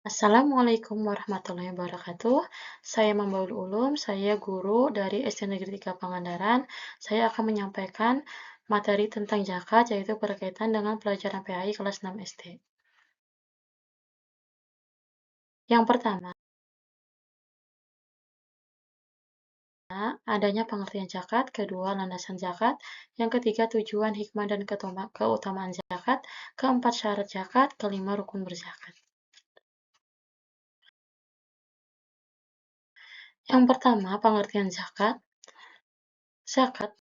Assalamualaikum warahmatullahi wabarakatuh. Saya Mambaul Ulum, saya guru dari SD Negeri 3 Pangandaran. Saya akan menyampaikan materi tentang zakat, yaitu berkaitan dengan pelajaran PAI kelas 6 SD. Yang pertama, adanya pengertian zakat, kedua, landasan zakat, yang ketiga, tujuan, hikmah, dan keutamaan zakat, keempat, syarat zakat, kelima, rukun berzakat. Yang pertama, pengertian zakat. Zakat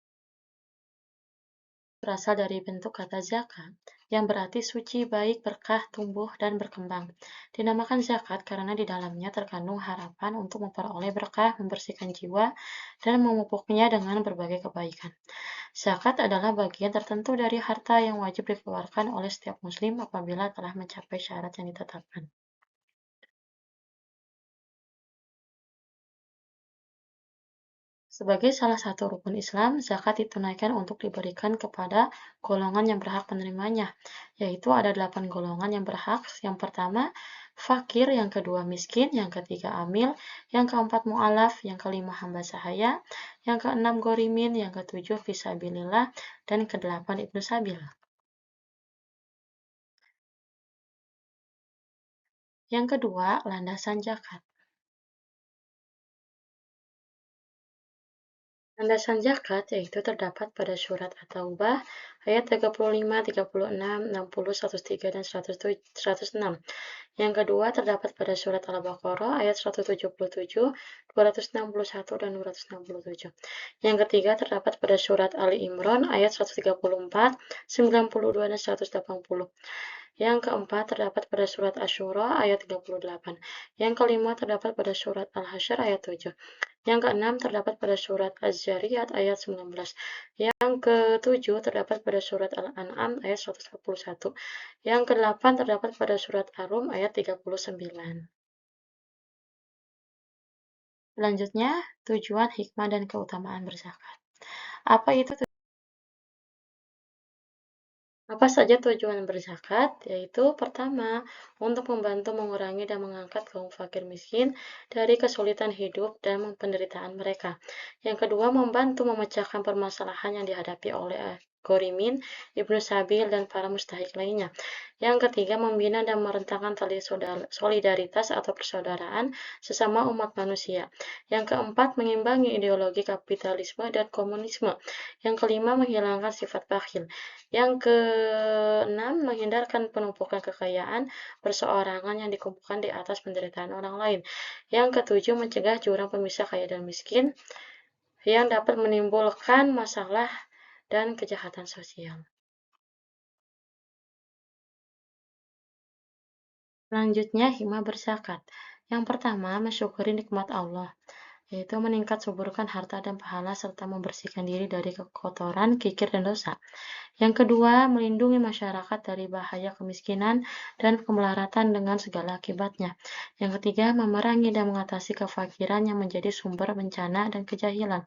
berasal dari bentuk kata zakat, yang berarti suci, baik, berkah, tumbuh, dan berkembang. Dinamakan zakat karena di dalamnya terkandung harapan untuk memperoleh berkah, membersihkan jiwa, dan memupuknya dengan berbagai kebaikan. Zakat adalah bagian tertentu dari harta yang wajib dikeluarkan oleh setiap muslim apabila telah mencapai syarat yang ditetapkan. Sebagai salah satu rukun Islam, zakat ditunaikan untuk diberikan kepada golongan yang berhak menerimanya, yaitu ada 8 golongan yang berhak. Yang pertama, fakir, yang kedua miskin, yang ketiga amil, yang keempat mu'alaf, yang kelima hamba sahaya, yang keenam gorimin, yang ketujuh fisabilillah, dan kedelapan ibnu sabil. Yang kedua, landasan zakat. Landasan zakat yaitu terdapat pada surat At-Taubah ayat 35, 36, 60, 103, dan 106. Yang kedua terdapat pada surat Al-Baqarah ayat 177, 261, dan 267. Yang ketiga terdapat pada surat Ali Imran ayat 134, 92, dan 180. Yang keempat terdapat pada surat Asy-Syura ayat 38. Yang kelima terdapat pada surat Al-Hasyr ayat 7. Yang keenam terdapat pada surat Az-Zariyat ayat 19. Yang ketujuh terdapat pada surat Al-An'am ayat 141. Yang kedelapan terdapat pada surat Ar-Rum ayat 39. Selanjutnya, tujuan, hikmah, dan keutamaan berzakat. Apa itu Apa saja tujuan berzakat? Yaitu pertama, untuk membantu mengurangi dan mengangkat kaum fakir miskin dari kesulitan hidup dan penderitaan mereka. Yang kedua, membantu memecahkan permasalahan yang dihadapi oleh Gorimin, Ibnu Sabil, dan para mustahik lainnya. Yang ketiga, membina dan merentangkan tali solidaritas atau persaudaraan sesama umat manusia. Yang keempat, mengimbangi ideologi kapitalisme dan komunisme. Yang kelima, menghilangkan sifat bakhil. Yang keenam, menghindarkan penumpukan kekayaan perseorangan yang dikumpulkan di atas penderitaan orang lain. Yang ketujuh, mencegah jurang pemisah kaya dan miskin yang dapat menimbulkan masalah dan kejahatan sosial. Selanjutnya, hikmah berzakat. Yang pertama, mensyukuri nikmat Allah, yaitu meningkat suburkan harta dan pahala serta membersihkan diri dari kekotoran, kikir, dan dosa. Yang kedua, melindungi masyarakat dari bahaya kemiskinan dan kemelaratan dengan segala akibatnya. Yang ketiga, memerangi dan mengatasi kefakiran yang menjadi sumber bencana dan kejahilan.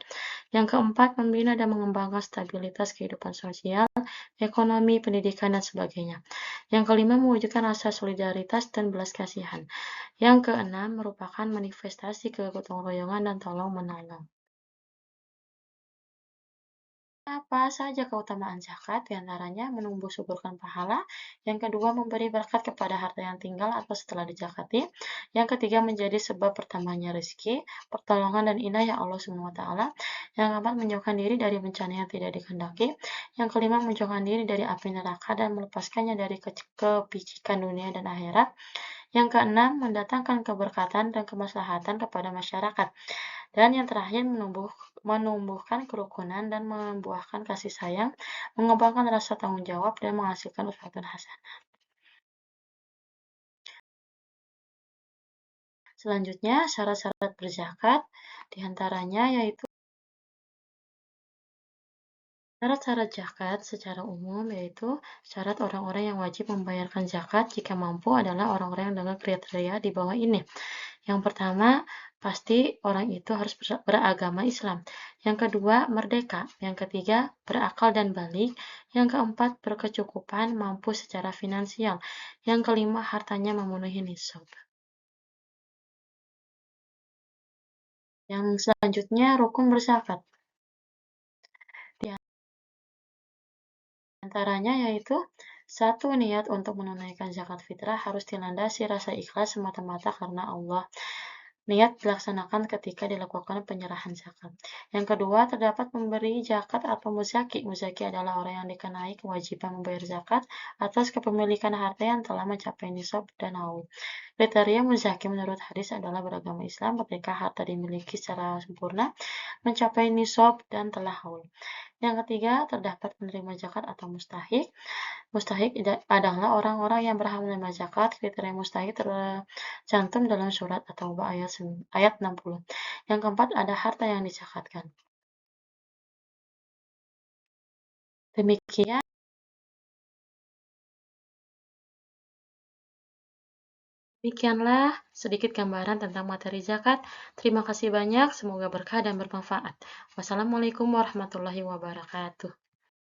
Yang keempat, membina dan mengembangkan stabilitas kehidupan sosial, ekonomi, pendidikan, dan sebagainya. Yang kelima, mewujudkan rasa solidaritas dan belas kasihan. Yang keenam, merupakan manifestasi kegotong royongan dan tolong-menolong. Apa saja keutamaan zakat? Di antaranya menumbuh suburkan pahala, yang kedua memberi berkat kepada harta yang tinggal atau setelah dizakati, yang ketiga menjadi sebab bertambahnya rezeki, pertolongan dan inayah Allah SWT, yang keempat menjauhkan diri dari bencana yang tidak dikehendaki, yang kelima menjauhkan diri dari api neraka dan melepaskannya dari kepicikan dunia dan akhirat, yang keenam mendatangkan keberkatan dan kemaslahatan kepada masyarakat. Dan yang terakhir, menumbuhkan kerukunan dan membuahkan kasih sayang, mengembangkan rasa tanggung jawab, dan menghasilkan uswatun hasanah. Selanjutnya, syarat-syarat berzakat, diantaranya yaitu syarat-syarat zakat secara umum, yaitu syarat orang-orang yang wajib membayarkan zakat jika mampu adalah orang-orang yang dengan kriteria di bawah ini. Yang pertama, pasti orang itu harus beragama Islam. Yang kedua, merdeka. Yang ketiga, berakal dan balik. Yang keempat, berkecukupan, mampu secara finansial. Yang kelima, hartanya memenuhi nisab. Yang selanjutnya, rukun berzakat. Di antaranya yaitu satu, niat untuk menunaikan zakat fitrah harus dilandasi rasa ikhlas semata-mata karena Allah. Niat dilaksanakan ketika dilakukan penyerahan zakat. Yang kedua, terdapat pemberi zakat atau muzaki. Muzaki adalah orang yang dikenai kewajiban membayar zakat atas kepemilikan harta yang telah mencapai nisab dan haul. Kriteria muzaki menurut hadis adalah beragama Islam ketika harta dimiliki secara sempurna, mencapai nisab dan telah haul. Yang ketiga, terdapat penerima zakat atau mustahik. Mustahik adalah orang-orang yang berhak menerima zakat. Kriteria mustahik tercantum dalam surat At-Taubah ayat 60. Yang keempat, ada harta yang dizakatkan. Demikian Demikianlah sedikit gambaran tentang materi zakat. Terima kasih banyak, semoga berkah dan bermanfaat. Wassalamualaikum warahmatullahi wabarakatuh.